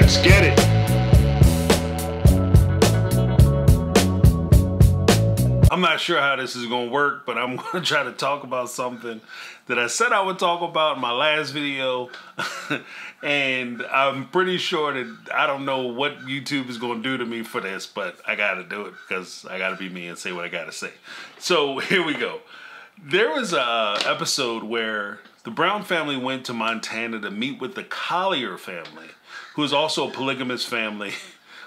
Let's get it. I'm not sure how this is going to work, but I'm going to try to talk about something that I said I would talk about in my last video. And I'm pretty sure that I don't know what YouTube is going to do to me for this, but I got to do it because I got to be me and say what I got to say. So here we go. There was a episode where the Brown family went to Montana to meet with the Collier family, who is also a polygamist family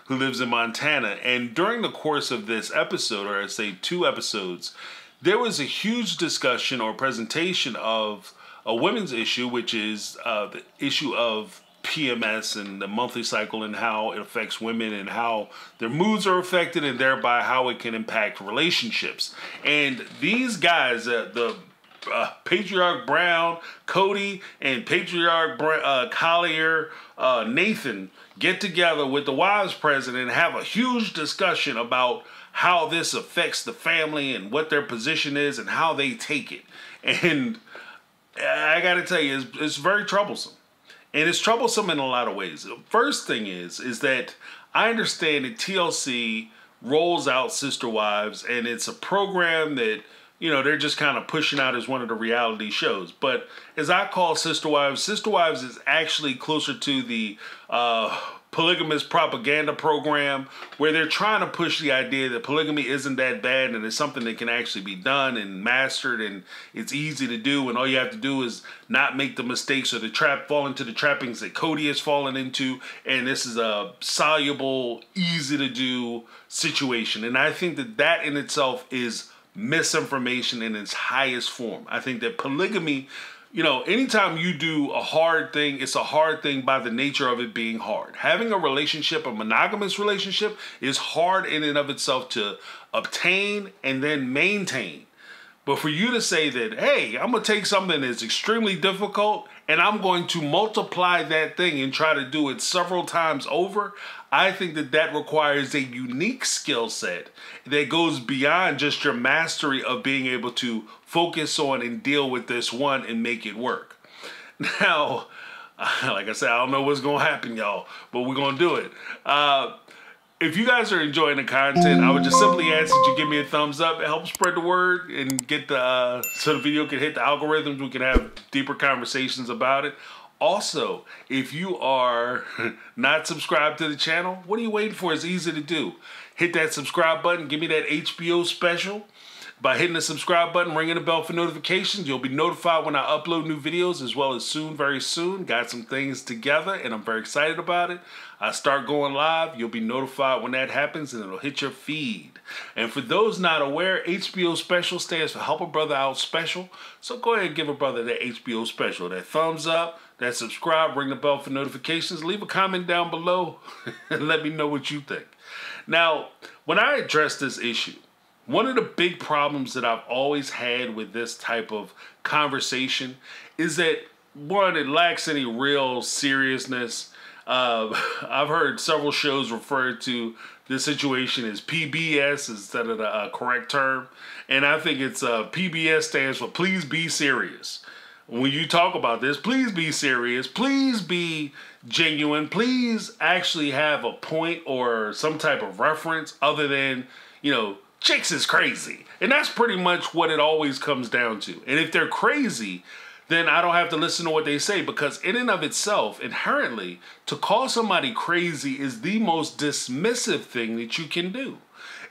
who lives in Montana. And during the course of this episode, or I say 2 episodes, there was a huge discussion or presentation of a women's issue, which is the issue of PMS and the monthly cycle and how it affects women and how their moods are affected and thereby how it can impact relationships. And these guys, the Patriarch Brown, Kody, and Patriarch Collier, Nathan, get together with the wives president and have a huge discussion about how this affects the family and what their position is and how they take it. And I got to tell you, it's very troublesome. And it's troublesome in a lot of ways. The first thing is that I understand that TLC rolls out Sister Wives, and it's a program that, you know, they're just kind of pushing out as one of the reality shows. But as I call Sister Wives is actually closer to the polygamist propaganda program, where they're trying to push the idea that polygamy isn't that bad and it's something that can actually be done and mastered and it's easy to do, and all you have to do is not make the mistakes or fall into the trappings that Kody has fallen into, and this is a soluble, easy to do situation. And I think that that in itself is misinformation in its highest form. I think that polygamy, you know, anytime you do a hard thing, it's a hard thing by the nature of it being hard. Having a relationship, a monogamous relationship, is hard in and of itself to obtain and then maintain. But for you to say that, hey, I'm going to take something that's extremely difficult and I'm going to multiply that thing and try to do it several times over, I think that that requires a unique skill set that goes beyond just your mastery of being able to focus on and deal with this one and make it work. Now, like I said, I don't know what's going to happen, y'all, but we're going to do it. If you guys are enjoying the content, I would just simply ask that you give me a thumbs up. It helps spread the word and get the so the video can hit the algorithms. We can have deeper conversations about it. Also, if you are not subscribed to the channel, what are you waiting for? It's easy to do. Hit that subscribe button. Give me that HBO special. By hitting the subscribe button, ringing the bell for notifications, you'll be notified when I upload new videos, as well as soon, very soon. Got some things together, and I'm very excited about it. I start going live. You'll be notified when that happens, and it'll hit your feed. And for those not aware, HBO Special stands for Help a Brother Out Special. So go ahead and give a brother that HBO Special, that thumbs up, that subscribe, ring the bell for notifications. Leave a comment down below and let me know what you think. Now, when I address this issue, one of the big problems that I've always had with this type of conversation is that, one, it lacks any real seriousness. I've heard several shows refer to this situation as PBS instead of the correct term. And I think it's PBS stands for Please Be Serious. When you talk about this, please be serious. Please be genuine. Please actually have a point or some type of reference other than, you know, chicks is crazy. And that's pretty much what it always comes down to. And if they're crazy, then I don't have to listen to what they say, because in and of itself, inherently, to call somebody crazy is the most dismissive thing that you can do.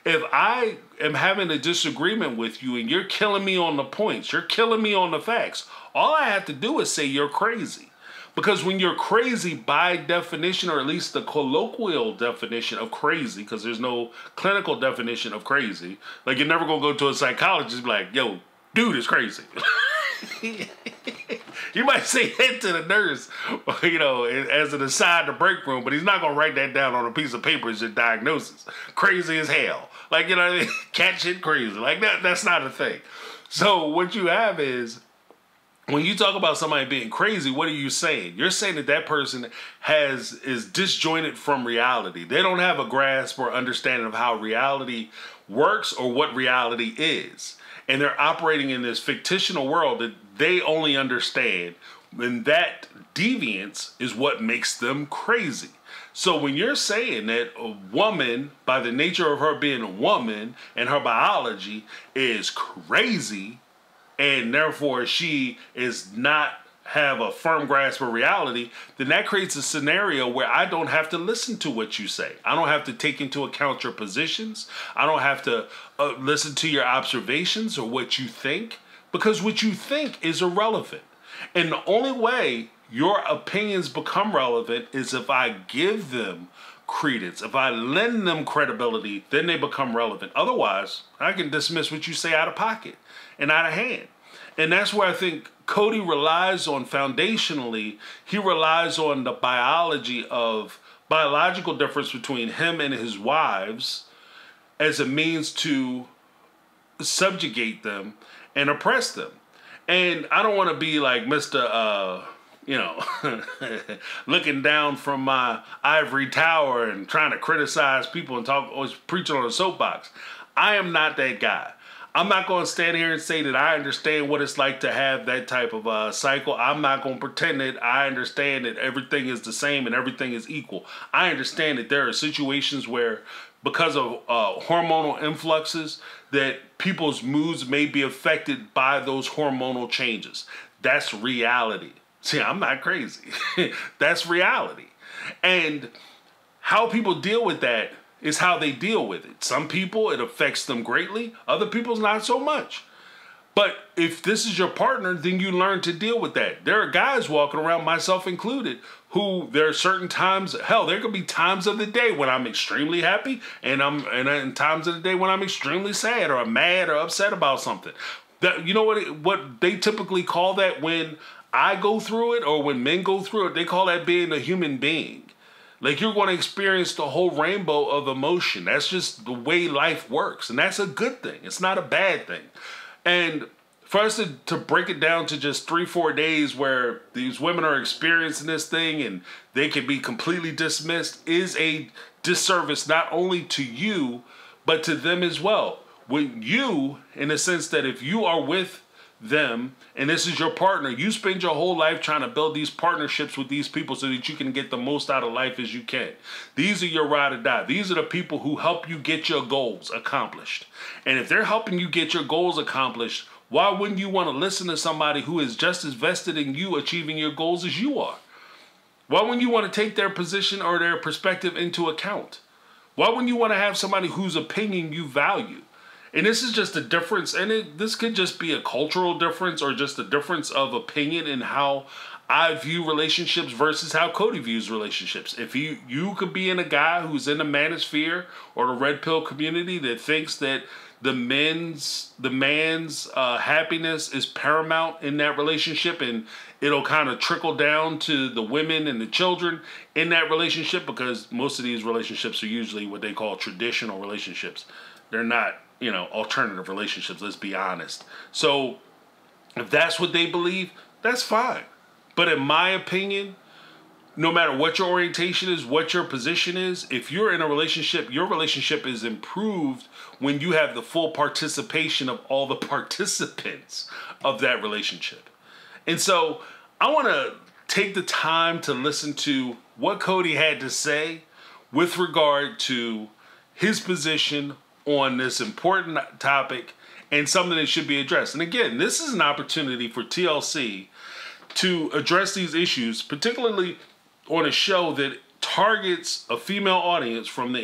If I am having a disagreement with you and you're killing me on the points, you're killing me on the facts, all I have to do is say you're crazy. Because when you're crazy, by definition, or at least the colloquial definition of crazy, because there's no clinical definition of crazy, like you're never going to go to a psychologist and be like, yo, dude is crazy. You might say it to the nurse, you know, as an aside to break room, but he's not going to write that down on a piece of paper as your diagnosis. Crazy as hell. Like, you know what I mean? Cat shit crazy. Like, that's not a thing. So what you have is, when you talk about somebody being crazy, what are you saying? You're saying that that person is disjointed from reality. They don't have a grasp or understanding of how reality works or what reality is. And they're operating in this fictional world that they only understand And that deviance is what makes them crazy. So when you're saying that a woman, by the nature of her being a woman and her biology, is crazy, and therefore she is not have a firm grasp of reality, then that creates a scenario where I don't have to listen to what you say. I don't have to take into account your positions. I don't have to listen to your observations or what you think, because what you think is irrelevant. And the only way your opinions become relevant is if I give them credence. If I lend them credibility, then they become relevant. Otherwise, I can dismiss what you say out of pocket and out of hand. And that's where I think Kody relies on foundationally. He relies on the biological difference between him and his wives as a means to subjugate them and oppress them. And I don't want to be like Mr. Looking down from my ivory tower and trying to criticize people and talk, always preaching on a soapbox. I am not that guy. I'm not going to stand here and say that I understand what it's like to have that type of cycle. I'm not going to pretend that I understand that everything is the same and everything is equal. I understand that there are situations where, because of hormonal influxes, that people's moods may be affected by those hormonal changes. That's reality. See, I'm not crazy. That's reality. And how people deal with that is how they deal with it. Some people, it affects them greatly. Other people's not so much. But if this is your partner, then you learn to deal with that. There are guys walking around, myself included, who there are certain times, hell, there could be times of the day when I'm extremely happy and times of the day when I'm extremely sad or I'm mad or upset about something. That, you know what they typically call that when I go through it, or when men go through it, they call that being a human being. Like, you're going to experience the whole rainbow of emotion. That's just the way life works. And that's a good thing. It's not a bad thing. And for us to break it down to just 3-4 days where these women are experiencing this thing and they can be completely dismissed is a disservice not only to you, but to them as well. When you, in the sense that if you are with them and this is your partner, you spend your whole life trying to build these partnerships with these people so that you can get the most out of life as you can. These are your ride or die. These are the people who help you get your goals accomplished. And if they're helping you get your goals accomplished, why wouldn't you want to listen to somebody who is just as vested in you achieving your goals as you are? Why wouldn't you want to take their position or their perspective into account? Why wouldn't you want to have somebody whose opinion you value? And this is just a difference, and this could just be a cultural difference or just a difference of opinion in how I view relationships versus how Kody views relationships. If you could be in a guy who's in the manosphere or the red pill community that thinks that the man's happiness is paramount in that relationship, and it'll kind of trickle down to the women and the children in that relationship, because most of these relationships are usually what they call traditional relationships. They're not, alternative relationships, let's be honest. So if that's what they believe, that's fine. But in my opinion, no matter what your orientation is, what your position is, if you're in a relationship, your relationship is improved when you have the full participation of all the participants of that relationship. And so I want to take the time to listen to what Kody had to say with regard to his position on this important topic and something that should be addressed. And again, this is an opportunity for TLC to address these issues, particularly on a show that targets a female audience from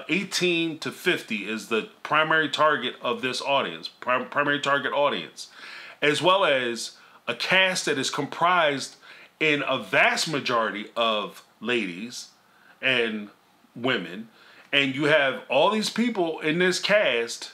18 to 50 is the primary target of this audience, primary target audience, as well as a cast that is comprised in a vast majority of ladies and women. And you have all these people in this cast,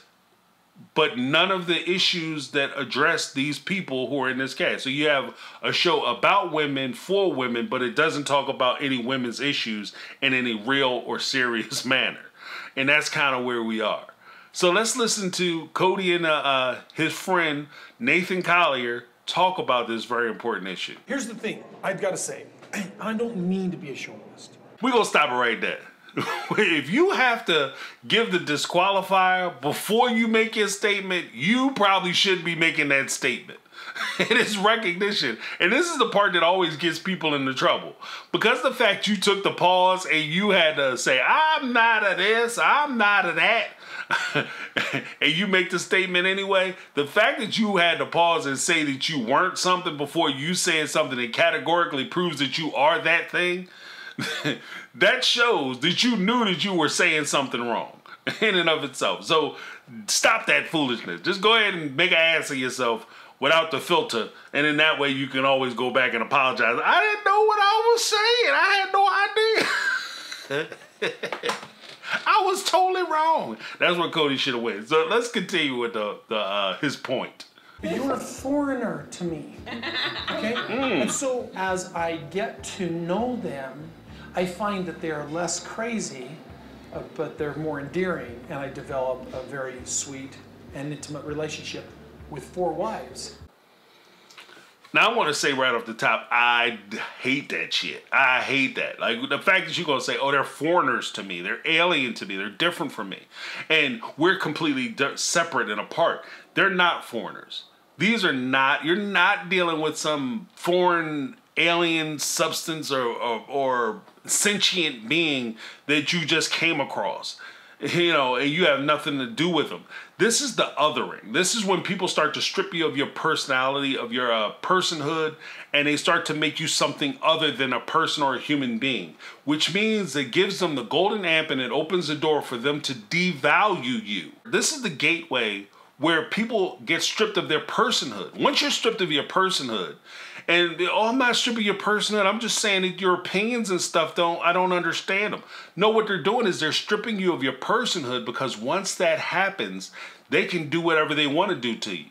but none of the issues that address these people who are in this cast. So you have a show about women, for women, but it doesn't talk about any women's issues in any real or serious manner. And that's kind of where we are. So let's listen to Kody and his friend Nathan Collier talk about this very important issue. Here's the thing, I've got to say, I don't mean to be a chauvinist. We're going to stop it right there. If you have to give the disqualifier before you make your statement, you probably should be making that statement. It is recognition. And this is the part that always gets people into trouble. Because the fact you took the pause and you had to say, I'm not a this, I'm not a that, and you make the statement anyway, the fact that you had to pause and say that you weren't something before you said something that categorically proves that you are that thing, that shows that you knew that you were saying something wrong in and of itself. So stop that foolishness. Just go ahead and make an ass of yourself without the filter, and in that way you can always go back and apologize. I didn't know what I was saying. I had no idea. I was totally wrong. That's what Kody should have went. So let's continue with his point. You're a foreigner to me, okay? And so as I get to know them, I find that they're less crazy, but they're more endearing, and I develop a very sweet and intimate relationship with 4 wives. Now I want to say right off the top, I hate that shit. I hate that. Like the fact that you're going to say, oh, they're foreigners to me. They're alien to me. They're different from me. And we're completely separate and apart. They're not foreigners. These are not, you're not dealing with some foreign alien substance or sentient being that you just came across. You know, and you have nothing to do with them. This is the othering. This is when people start to strip you of your personality, of your personhood, and they start to make you something other than a person or a human being, which means it gives them the golden amp and it opens the door for them to devalue you. This is the gateway where people get stripped of their personhood. Once you're stripped of your personhood, and oh, I'm not stripping your personhood, I'm just saying that your opinions and stuff I don't understand them. No, what they're doing is they're stripping you of your personhood, because once that happens, they can do whatever they want to do to you.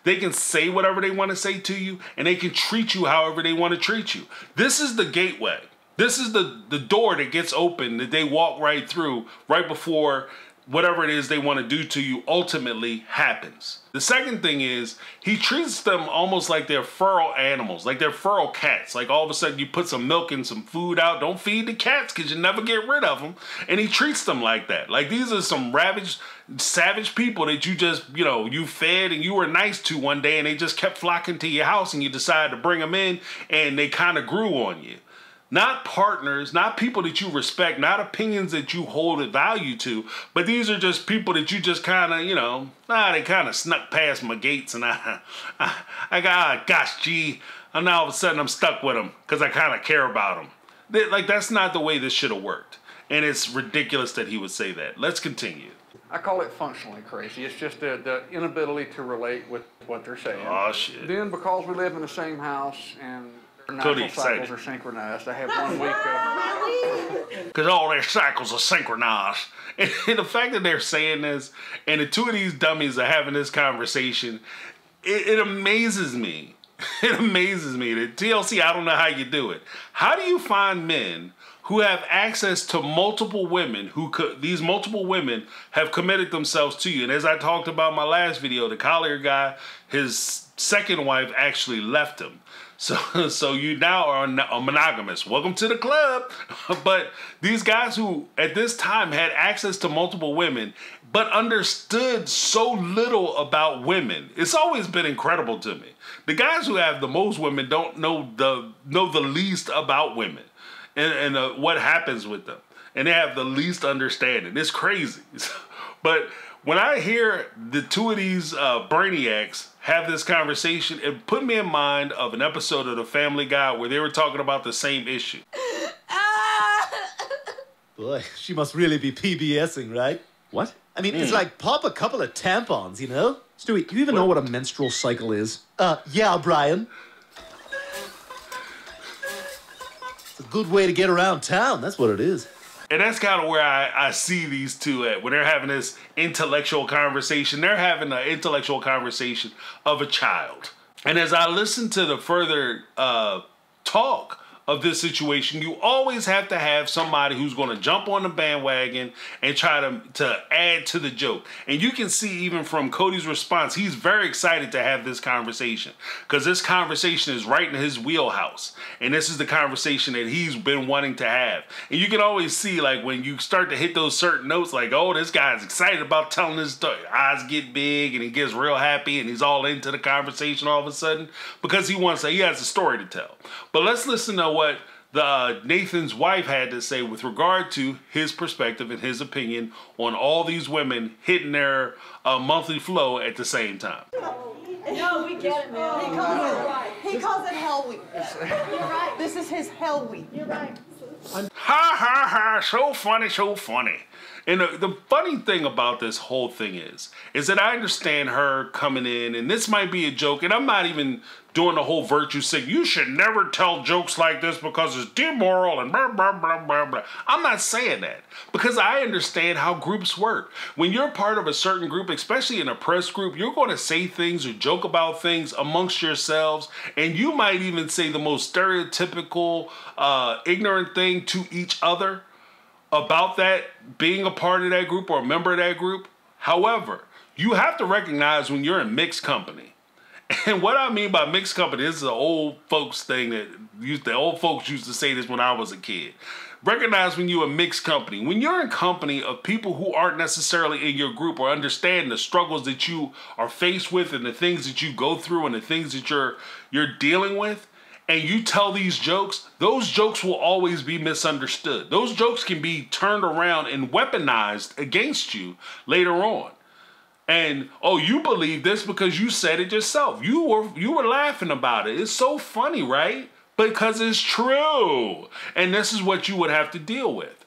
They can say whatever they want to say to you, and they can treat you however they want to treat you. This is the gateway. This is the door that gets open, that they walk right through, right before whatever it is they want to do to you ultimately happens. The second thing is he treats them almost like they're feral animals, like they're feral cats. Like all of a sudden you put some milk and some food out, don't feed the cats because you never get rid of them. And he treats them like that. Like these are some ravaged, savage people that you just, you know, you fed and you were nice to one day, and they just kept flocking to your house, and you decided to bring them in, and they kind of grew on you. Not partners, not people that you respect, not opinions that you hold a value to, but these are just people that you just kind of, you know, they kind of snuck past my gates, and gosh, gee, and now all of a sudden I'm stuck with them because I kind of care about them. Like, that's not the way this should have worked. And it's ridiculous that he would say that. Let's continue. I call it functionally crazy. It's just the inability to relate with what they're saying. Oh, shit. Then because we live in the same house and natural cycles are synchronized. I have 1 week of... Because all their cycles are synchronized. And the fact that they're saying this, and the 2 of these dummies are having this conversation, it amazes me. It amazes me that TLC, I don't know how you do it. How do you find men who have access to multiple women, these multiple women have committed themselves to you? And as I talked about in my last video, the Collier guy, his second wife actually left him. So you now are a monogamist. Welcome to the club. But these guys who at this time had access to multiple women but understood so little about women, it's always been incredible to me. The guys who have the most women don't know the least about women and what happens with them. And they have the least understanding. It's crazy. But when I hear the 2 of these brainiacs have this conversation, it put me in mind of an episode of The Family Guy where they were talking about the same issue. Boy, she must really be PBSing, right? What? I mean, it's like pop a couple of tampons, you know? Stewie, do you even know what a menstrual cycle is? Yeah, Brian. It's a good way to get around town, that's what it is. And that's kind of where I see these 2 at. When they're having this intellectual conversation, they're having an intellectual conversation of a child. And as I listen to the further talk of this situation, you always have to have somebody who's going to jump on the bandwagon and try to add to the joke. And you can see even from Kody's response, he's very excited to have this conversation because this conversation is right in his wheelhouse. And this is the conversation that he's been wanting to have. And you can always see, like, when you start to hit those certain notes, like, oh, this guy's excited about telling this story. Eyes get big and he gets real happy and he's all into the conversation all of a sudden because he has a story to tell. But let's listen to what Nathan's wife had to say with regard to his perspective and his opinion on all these women hitting their monthly flow at the same time. No, we get it, man. He calls it Hell Week. You're right. This is his Hell Week. You're right. Ha ha ha, so funny, so funny. And the funny thing about this whole thing is that I understand her coming in, and this might be a joke, and I'm not even doing the whole virtue signal. You should never tell jokes like this because it's immoral and blah, blah, blah, blah, blah. I'm not saying that because I understand how groups work. When you're part of a certain group, especially in a press group, you're going to say things or joke about things amongst yourselves, and you might even say the most stereotypical, ignorant thing to each other about that being a part of that group or a member of that group. However, you have to recognize when you're in mixed company. And what I mean by mixed company, this is an old folks thing that the old folks used to say this when I was a kid. Recognize when you're a mixed company. When you're in company of people who aren't necessarily in your group or understand the struggles that you are faced with and the things that you go through and the things that you're dealing with, and you tell these jokes, those jokes will always be misunderstood. Those jokes can be turned around and weaponized against you later on. And, oh, you believe this because you said it yourself. You were laughing about it. It's so funny, right? Because it's true. And this is what you would have to deal with.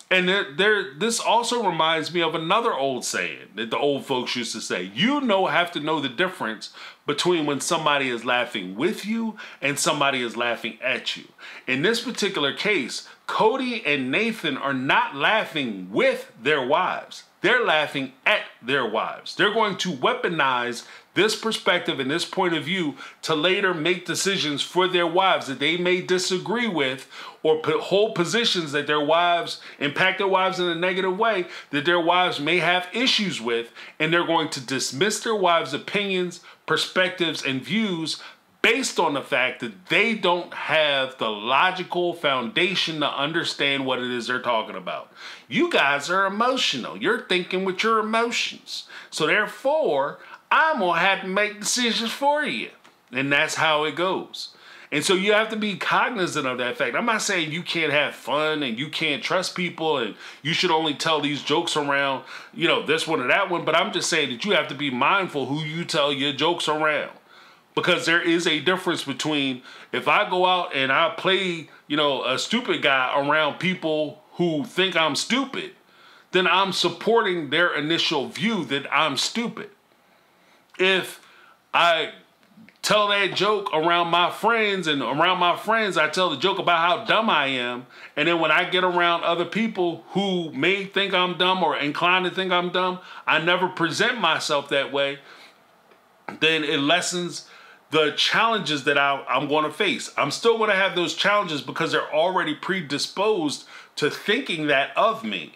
And this also reminds me of another old saying that the old folks used to say. You have to know the difference between when somebody is laughing with you and somebody is laughing at you. In this particular case, Kody and Nathan are not laughing with their wives. They're laughing at their wives. They're going to weaponize this perspective and this point of view to later make decisions for their wives that they may disagree with or hold positions that their wives impact their wives in a negative way that their wives may have issues with, and they're going to dismiss their wives' opinions, perspectives, and views based on the fact that they don't have the logical foundation to understand what it is they're talking about. You guys are emotional. You're thinking with your emotions. So therefore, I'm going to have to make decisions for you. And that's how it goes. And so you have to be cognizant of that fact. I'm not saying you can't have fun and you can't trust people and you should only tell these jokes around, this one or that one. But I'm just saying that you have to be mindful who you tell your jokes around. Because there is a difference between if I go out and I play, a stupid guy around people who think I'm stupid, then I'm supporting their initial view that I'm stupid. If I tell that joke around my friends and around my friends, I tell the joke about how dumb I am. And then when I get around other people who may think I'm dumb or inclined to think I'm dumb, I never present myself that way. Then it lessens the challenges that I'm going to face. I'm still going to have those challenges because they're already predisposed to thinking that of me.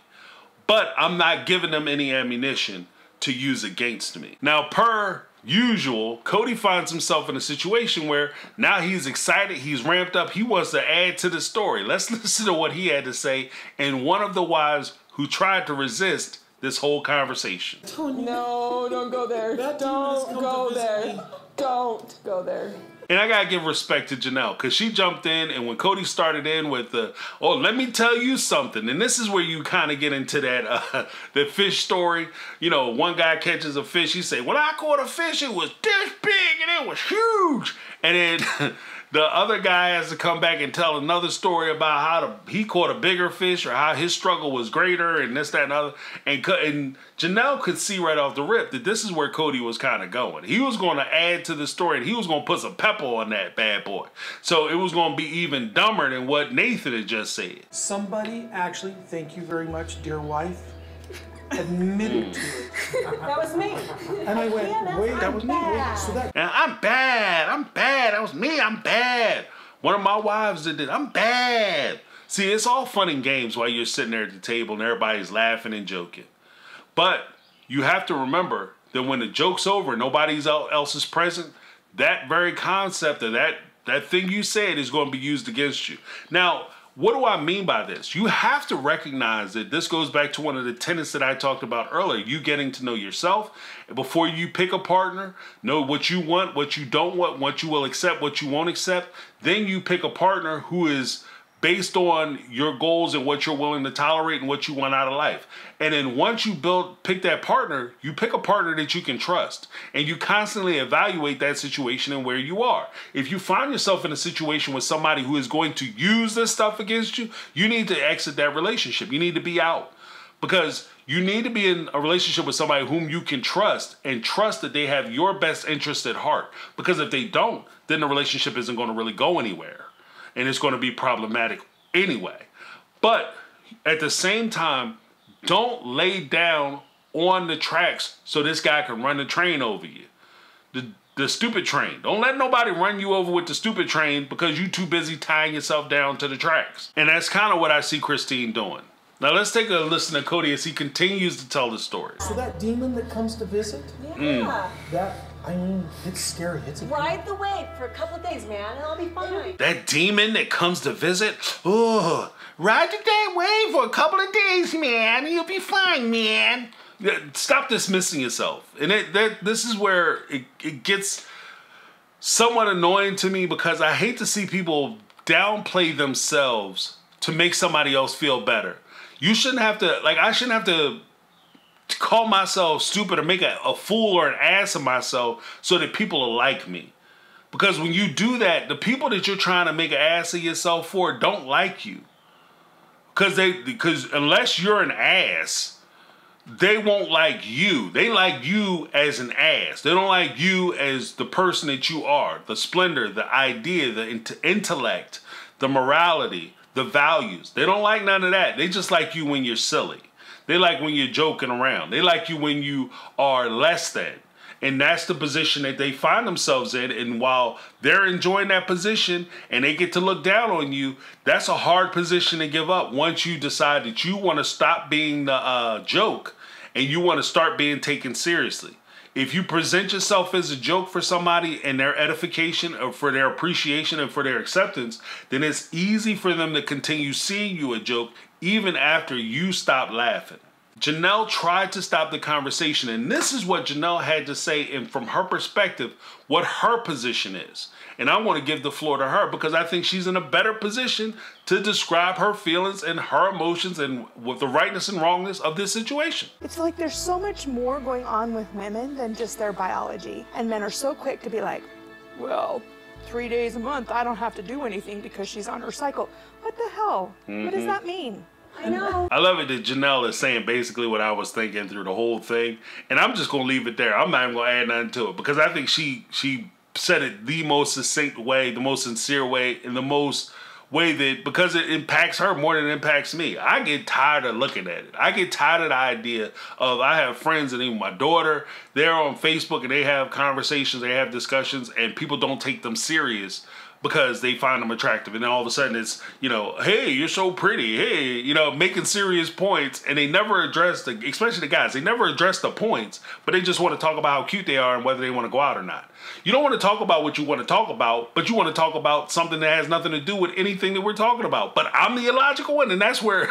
But I'm not giving them any ammunition to use against me. Now, per usual, Kody finds himself in a situation where now he's excited, he's ramped up, he wants to add to the story. Let's listen to what he had to say and one of the wives who tried to resist this whole conversation. No, don't go there. Don't go there. Don't go there. And I gotta give respect to Janelle because she jumped in, and when Kody started in with let me tell you something, and this is where you kind of get into that the fish story. One guy catches a fish, he say, "When I caught a fish, it was this big and it was huge," and then the other guy has to come back and tell another story about how he caught a bigger fish or how his struggle was greater and this, that, and other. And Janelle could see right off the rip that this is where Kody was kind of going. He was going to add to the story and he was going to put some pepper on that bad boy. So it was going to be even dumber than what Nathan had just said. Somebody actually, thank you very much, dear wife, admitted to it. That was me. And I went, wait, that was me. Wait, so that... And I'm bad. That was me. I'm bad. One of my wives did it. I'm bad. See, it's all fun and games while you're sitting there at the table and everybody's laughing and joking. But you have to remember that when the joke's over, nobody else is present, that very concept of that thing you said is going to be used against you. Now, what do I mean by this? You have to recognize that this goes back to one of the tenets that I talked about earlier. You getting to know yourself before you pick a partner, know what you want, what you don't want, what you will accept, what you won't accept. Then you pick a partner who is based on your goals and what you're willing to tolerate and what you want out of life. And then once you pick that partner, you pick a partner that you can trust. And you constantly evaluate that situation and where you are. If you find yourself in a situation with somebody who is going to use this stuff against you, you need to exit that relationship. You need to be out. Because you need to be in a relationship with somebody whom you can trust and trust that they have your best interest at heart. Because if they don't, then the relationship isn't going to really go anywhere. And it's going to be problematic anyway. But at the same time, don't lay down on the tracks so this guy can run the train over you. The stupid train. Don't let nobody run you over with the stupid train because you're too busy tying yourself down to the tracks. And that's kind of what I see Christine doing. Now let's take a listen to Kody as he continues to tell the story. So that demon that comes to visit? Yeah. I mean, it's scary. It's Ride the wave for a couple of days, man, and I'll be fine. That demon that comes to visit? Oh, ride that wave for a couple of days, man. You'll be fine, man. Stop dismissing yourself. And this is where it gets somewhat annoying to me because I hate to see people downplay themselves to make somebody else feel better. You shouldn't have to, like, I shouldn't have to call myself stupid or make a fool or an ass of myself so that people will like me. Because when you do that, the people that you're trying to make an ass of yourself for don't like you. Because unless you're an ass, they won't like you. They like you as an ass. They don't like you as the person that you are. The splendor, the idea, the intellect, the morality, the values. They don't like none of that. They just like you when you're silly. They like when you're joking around. They like you when you are less than. And that's the position that they find themselves in. And while they're enjoying that position and they get to look down on you, that's a hard position to give up once you decide that you want to stop being the joke and you want to start being taken seriously. If you present yourself as a joke for somebody and their edification or for their appreciation and for their acceptance, then it's easy for them to continue seeing you a joke even after you stop laughing. Janelle tried to stop the conversation, and this is what Janelle had to say, and from her perspective, what her position is. And I want to give the floor to her because I think she's in a better position to describe her feelings and her emotions and with the rightness and wrongness of this situation. It's like there's so much more going on with women than just their biology. And men are so quick to be like, well, 3 days a month, I don't have to do anything because she's on her cycle. What the hell? What does that mean? I know. I love it that Janelle is saying basically what I was thinking through the whole thing. And I'm just going to leave it there. I'm not even going to add nothing to it because I think she said it the most succinct way, the most sincere way, and the most way that, because it impacts her more than it impacts me. I get tired of looking at it. I get tired of the idea of, I have friends and even my daughter, they're on Facebook and they have conversations, they have discussions, and people don't take them serious because they find them attractive. And then all of a sudden it's, you know, hey, you're so pretty. Hey, you know, making serious points. And they never address especially the guys, they never address the points, but they just want to talk about how cute they are and whether they want to go out or not. You don't want to talk about what you want to talk about, but you want to talk about something that has nothing to do with anything that we're talking about. But I'm the illogical one, and that's where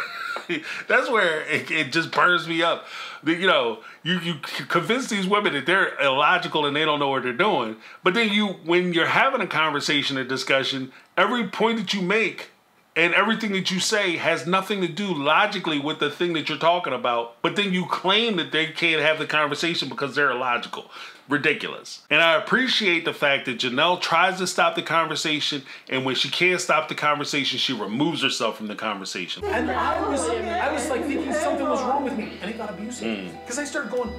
that's where it just burns me up. You know, you convince these women that they're illogical and they don't know what they're doing. But then when you're having a conversation, a discussion, every point that you make and everything that you say has nothing to do logically with the thing that you're talking about. But then you claim that they can't have the conversation because they're illogical. Ridiculous. And I appreciate the fact that Janelle tries to stop the conversation, and when she can't stop the conversation, she removes herself from the conversation. And I was like thinking something was wrong with me, and it got abusive. Because I started going,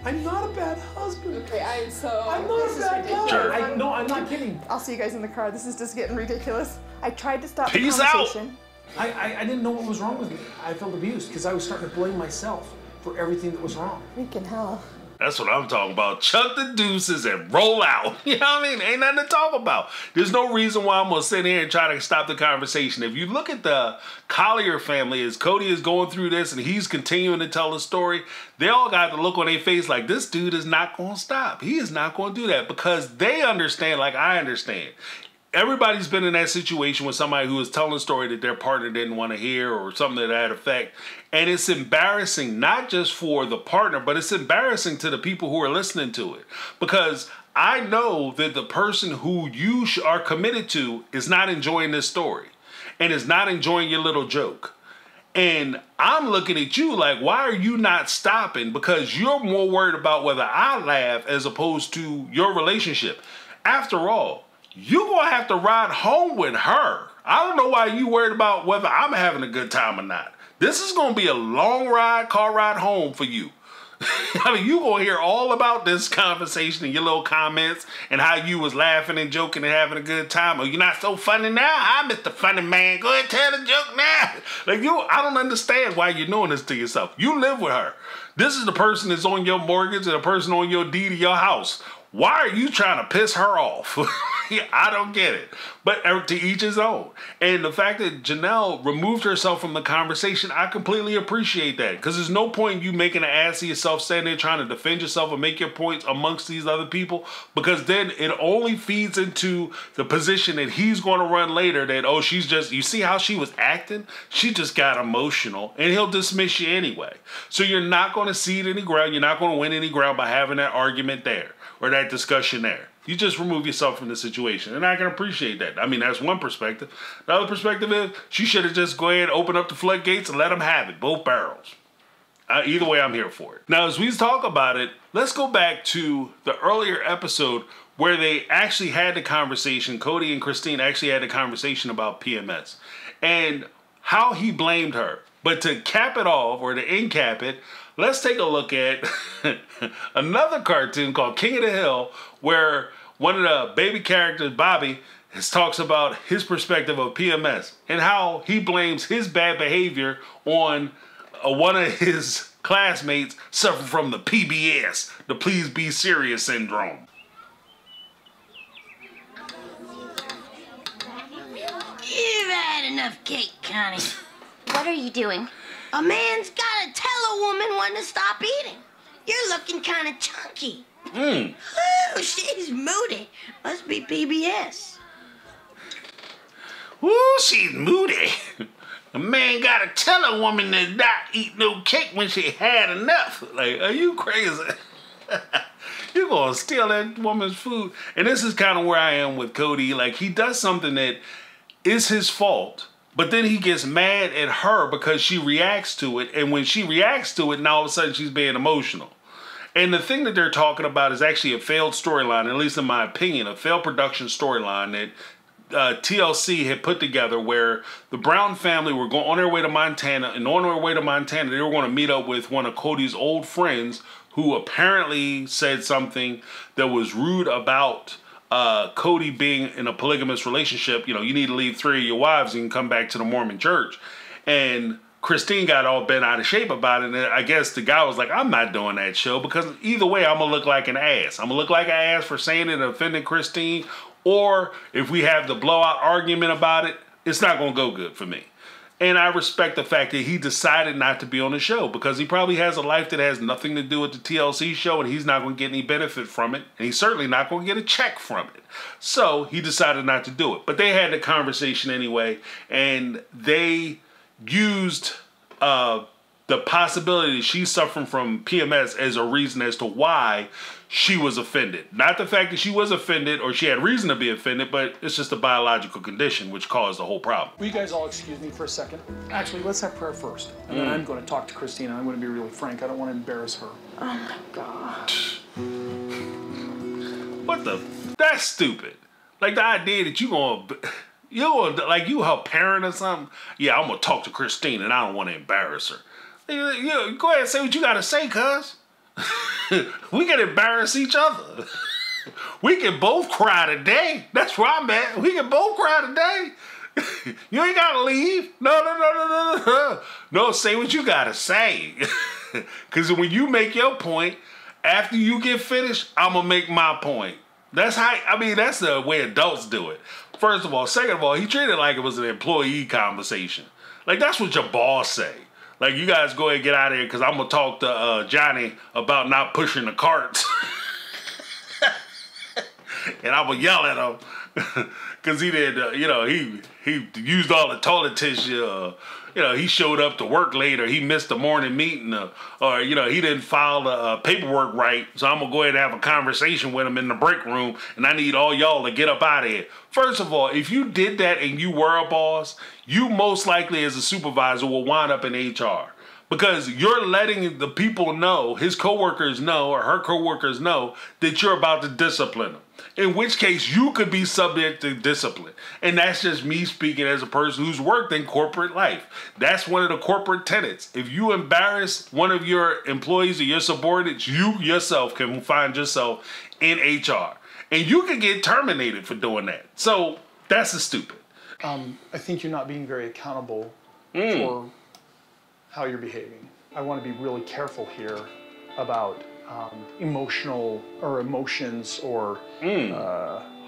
I'm not a bad husband. Okay, I'm not a bad guy. Sure. No, I'm not kidding. I'll see you guys in the car. This is just getting ridiculous. I tried to stop Peace the conversation. I didn't know what was wrong with me. I felt abused because I was starting to blame myself for everything that was wrong. Freaking hell. That's what I'm talking about. Chuck the deuces and roll out. You know what I mean? Ain't nothing to talk about. There's no reason why I'm going to sit here and try to stop the conversation. If you look at the Collier family, as Kody is going through this and he's continuing to tell the story, they all got the look on their face like, this dude is not going to stop. He is not going to do that, because they understand like I understand. Everybody's been in that situation with somebody who is telling a story that their partner didn't want to hear, or something to that effect. And it's embarrassing, not just for the partner, but it's embarrassing to the people who are listening to it. Because I know that the person who you are committed to is not enjoying this story and is not enjoying your little joke. And I'm looking at you like, why are you not stopping? Because you're more worried about whether I laugh as opposed to your relationship. After all, you're going to have to ride home with her. I don't know why you worried about whether I'm having a good time or not. This is going to be a long ride, car ride home for you. I mean, you're going to hear all about this conversation and your little comments and how you was laughing and joking and having a good time. Oh, you're not so funny now? I'm Mr. Funny Man. Go ahead, tell the joke now. Like, I don't understand why you're doing this to yourself. You live with her. This is the person that's on your mortgage and the person on your deed of your house. Why are you trying to piss her off? I don't get it. But to each his own. And the fact that Janelle removed herself from the conversation, I completely appreciate that. Because there's no point in you making an ass of yourself, standing there trying to defend yourself and make your points amongst these other people. Because then it only feeds into the position that he's going to run later that, oh, she's just, you see how she was acting? She just got emotional. And he'll dismiss you anyway. So you're not going to cede any ground. You're not going to win any ground by having that argument there or that discussion there. You just remove yourself from the situation. And I can appreciate that. I mean, that's one perspective. The other perspective is she should have just go ahead and open up the floodgates and let them have it. Both barrels. Either way, I'm here for it. Now, as we talk about it, let's go back to the earlier episode where they actually had the conversation. Kody and Christine actually had the conversation about PMS and how he blamed her. But to cap it off, or to end cap it, let's take a look at another cartoon called King of the Hill, where one of the baby characters, Bobby, talks about his perspective of PMS and how he blames his bad behavior on one of his classmates suffering from the PBS, the Please Be Serious syndrome. You've had enough cake, Connie. What are you doing? A man's gotta tell a woman when to stop eating. You're looking kind of chunky. Oh, she's moody. Must be PBS. Ooh, she's moody. A man gotta tell a woman to not eat no cake when she had enough. Like, are you crazy? You're gonna steal that woman's food. And this is kind of where I am with Kody. Like, he does something that is his fault, but then he gets mad at her because she reacts to it. And when she reacts to it, now all of a sudden she's being emotional. And the thing that they're talking about is actually a failed storyline, at least in my opinion, a failed production storyline that TLC had put together, where the Brown family were going on their way to Montana, and on their way to Montana, they were going to meet up with one of Kody's old friends who apparently said something that was rude about Kody being in a polygamous relationship. You know, you need to leave 3 of your wives and come back to the Mormon church. And Christine got all bent out of shape about it, and I guess the guy was like, I'm not doing that show, because either way, I'm going to look like an ass. I'm going to look like an ass for saying it and offending Christine, or if we have the blowout argument about it, it's not going to go good for me. And I respect the fact that he decided not to be on the show, because he probably has a life that has nothing to do with the TLC show, and he's not going to get any benefit from it, and he's certainly not going to get a check from it. So he decided not to do it. But they had the conversation anyway, and they used the possibility that she's suffering from PMS as a reason as to why she was offended. Not the fact that she was offended or she had reason to be offended, but it's just a biological condition which caused the whole problem. Will you guys all excuse me for a second? Actually, let's have prayer first. And then I'm going to talk to Christina. I'm going to be really frank. I don't want to embarrass her. Oh my gosh. What the? That's stupid. Like, the idea that you're like, you her parent or something. Yeah, I'm going to talk to Christine and I don't want to embarrass her. You go ahead and say what you got to say, cuz. We can embarrass each other. We can both cry today. That's where I'm at. We can both cry today. You ain't got to leave. No, say what you got to say. Because when you make your point, After you get finished, I'm gonna make my point. That's how, I mean, that's the way adults do it. First of all. Second of all, he treated it like it was an employee conversation. Like, that's what your boss say. Like, you guys go ahead and get out of here because I'm going to talk to Johnny about not pushing the carts. And I'm going to yell at him because he did, you know, he used all the toilet tissue. You know, he showed up to work late, or he missed the morning meeting, or, you know, he didn't file the paperwork right. So I'm going to go ahead and have a conversation with him in the break room, and I need all y'all to get up out of here. First of all, if you did that and you were a boss, you most likely as a supervisor will wind up in HR. Because you're letting the people know, his coworkers know, or her coworkers know, that you're about to discipline them. In which case, you could be subject to discipline. And that's just me speaking as a person who's worked in corporate life. That's one of the corporate tenets. If you embarrass one of your employees or your subordinates, you yourself can find yourself in HR. And you can get terminated for doing that. So, that's stupid. I think you're not being very accountable for how you're behaving. I want to be really careful here about emotions or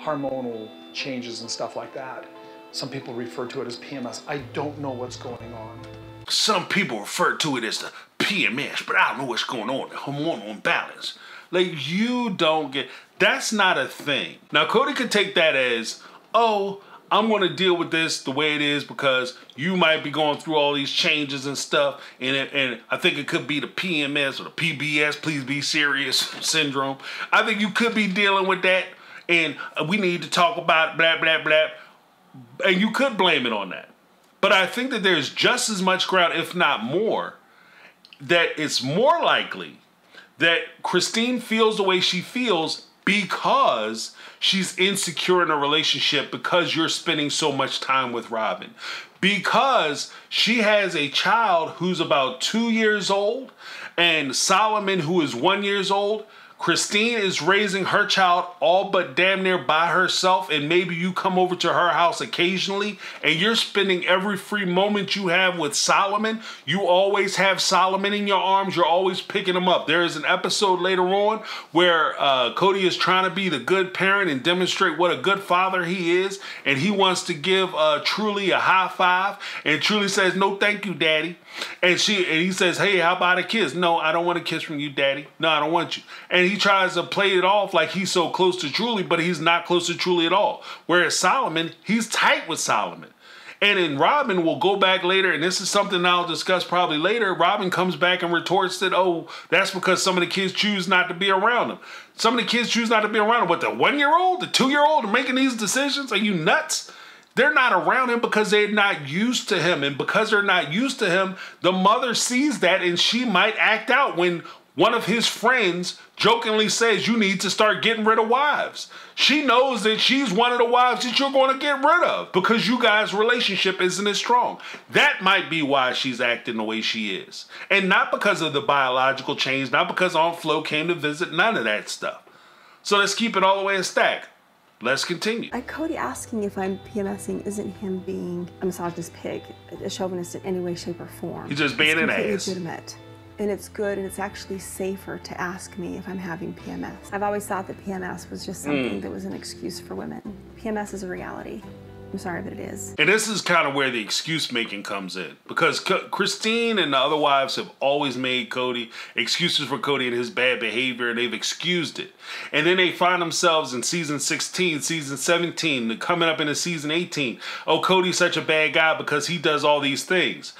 hormonal changes and stuff like that. Some people refer to it as PMS. I don't know what's going on. Some people refer to it as the PMS, but I don't know what's going on, the hormonal imbalance. Like, you don't get, that's not a thing. Now, Kody could take that as, oh, I'm going to deal with this the way it is because you might be going through all these changes and stuff, and I think it could be the PMS or the PBS, please be serious, syndrome. I think you could be dealing with that, and we need to talk about blah, blah, blah, and you could blame it on that. But I think that there's just as much ground, if not more, that it's more likely that Christine feels the way she feels because she's insecure in a relationship because you're spending so much time with Robin. Because she has a child who's about 2 years old and Solomon, who is 1 year old. Christine is raising her child all but damn near by herself, and maybe you come over to her house occasionally and you're spending every free moment you have with Solomon. You always have Solomon in your arms. You're always picking him up. There is an episode later on where Kody is trying to be the good parent and demonstrate what a good father he is, and he wants to give Truly a high five, and Truly says, "No, thank you, Daddy." And he says, "Hey, how about a kiss?" "No, I don't want a kiss from you, Daddy. No, I don't want you." And he tries to play it off like he's so close to Truly, but he's not close to Truly at all. Whereas Solomon, he's tight with Solomon. And then Robin will go back later, and this is something I'll discuss probably later. Robin comes back and retorts that, oh, that's because some of the kids choose not to be around him. Some of the kids choose not to be around him. But the 1 year old, the 2 year old are making these decisions? Are you nuts? They're not around him because they're not used to him. And because they're not used to him, the mother sees that and she might act out when one of his friends jokingly says, you need to start getting rid of wives. She knows that she's one of the wives that you're going to get rid of because you guys' relationship isn't as strong. That might be why she's acting the way she is. And not because of the biological change, not because Aunt Flo came to visit, none of that stuff. So let's keep it all the way a stack. Let's continue. Kody asking if I'm PMSing isn't him being a misogynist pig, a chauvinist in any way, shape, or form. He's just being an ass. Legitimate. And it's good, and it's actually safer to ask me if I'm having PMS. I've always thought that PMS was just something that was an excuse for women. PMS is a reality. I'm sorry, but it is. And this is kind of where the excuse making comes in, because Christine and the other wives have always made Kody excuses for Kody and his bad behavior, and they've excused it. And then they find themselves in season 16, season 17, coming up into season 18. Oh, Cody's such a bad guy because he does all these things.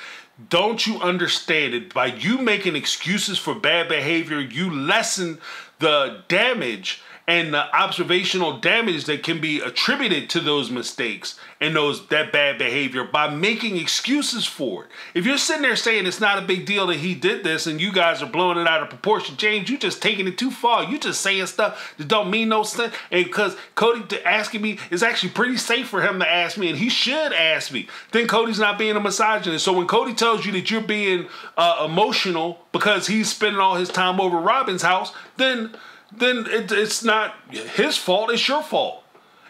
Don't you understand it? By you making excuses for bad behavior, you lessen the damage and the observational damage that can be attributed to those mistakes and that bad behavior by making excuses for it. If you're sitting there saying it's not a big deal that he did this and you guys are blowing it out of proportion, James, you just taking it too far. You just saying stuff that don't mean no sense. And because Kody asking me is actually pretty safe for him to ask me, and he should ask me, then Cody's not being a misogynist. So when Kody tells you that you're being emotional because he's spending all his time over Robin's house, then it's not his fault, it's your fault.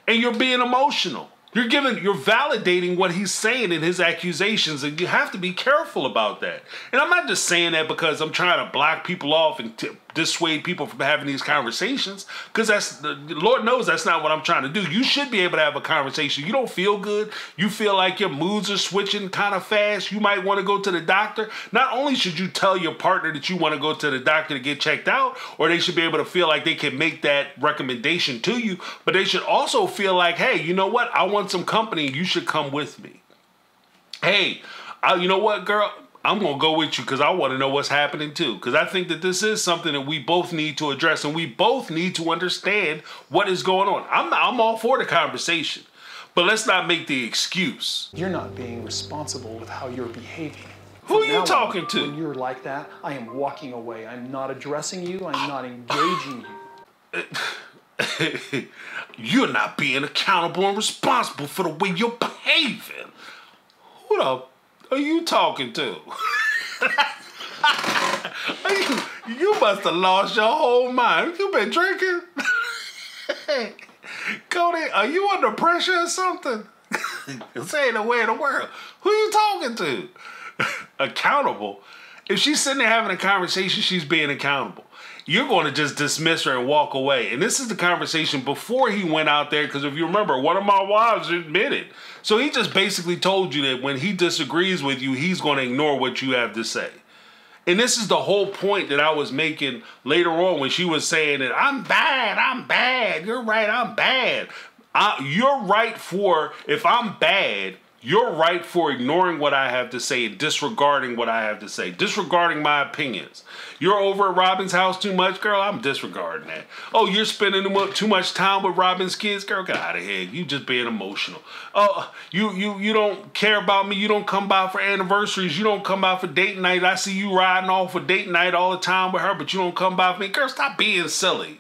And you're being emotional. You're validating what he's saying in his accusations, and you have to be careful about that. And I'm not just saying that because I'm trying to block people off and dissuade people from having these conversations, because that's, Lord knows that's not what I'm trying to do. You should be able to have a conversation. You don't feel good. You feel like your moods are switching kind of fast. You might want to go to the doctor. Not only should you tell your partner that you want to go to the doctor to get checked out, or they should be able to feel like they can make that recommendation to you, but they should also feel like, hey, you know what? I want some company. You should come with me. Hey, you know what, girl? I'm going to go with you because I want to know what's happening too. Because I think that this is something that we both need to address, and we both need to understand what is going on. I'm all for the conversation, but let's not make the excuse. You're not being responsible with how you're behaving. Who are you talking to? When you're like that, I am walking away. I'm not addressing you. I'm not engaging you. You're not being accountable and responsible for the way you're behaving. Who the are you talking to? You must have lost your whole mind. You been drinking? Kody, are you under pressure or something? This ain't the way in the world. Who you talking to? Accountable? If she's sitting there having a conversation, she's being accountable. You're going to just dismiss her and walk away. And this is the conversation before he went out there, because if you remember, one of my wives admitted. So he just basically told you that when he disagrees with you, he's going to ignore what you have to say. And this is the whole point that I was making later on when she was saying that I'm bad, you're right, I'm bad. You're right for, if I'm bad, you're right for ignoring what I have to say and disregarding what I have to say, disregarding my opinions. You're over at Robin's house too much, girl, I'm disregarding that. Oh, you're spending too much time with Robin's kids, girl, get out of here. You just being emotional. Oh, you don't care about me. You don't come by for anniversaries. You don't come by for date night. I see you riding off for date night all the time with her, but you don't come by for me. Girl, stop being silly.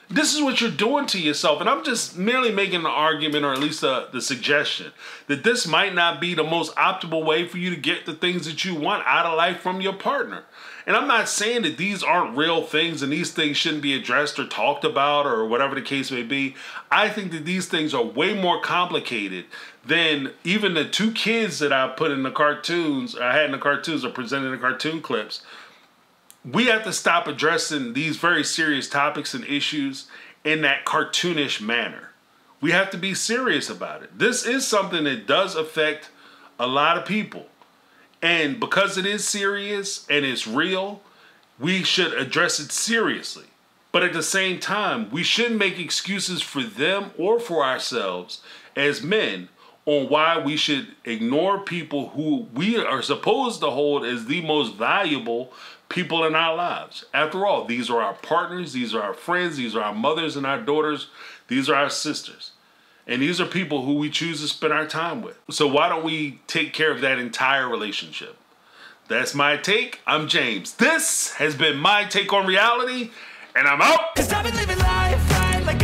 This is what you're doing to yourself. And I'm just merely making an argument, or at least the suggestion, that this might not be the most optimal way for you to get the things that you want out of life from your partner. And I'm not saying that these aren't real things and these things shouldn't be addressed or talked about or whatever the case may be. I think that these things are way more complicated than even the two kids that I put in the cartoons, I had in the cartoons or presented in the cartoon clips. We have to stop addressing these very serious topics and issues in that cartoonish manner. We have to be serious about it. This is something that does affect a lot of people. And because it is serious and it's real, we should address it seriously. But at the same time, we shouldn't make excuses for them or for ourselves as men on why we should ignore people who we are supposed to hold as the most valuable people in our lives. After all, these are our partners, these are our friends, these are our mothers and our daughters, these are our sisters. And these are people who we choose to spend our time with. So why don't we take care of that entire relationship? That's my take. I'm James. This has been My Take on Reality, and I'm out. 'Cause I've been living life right like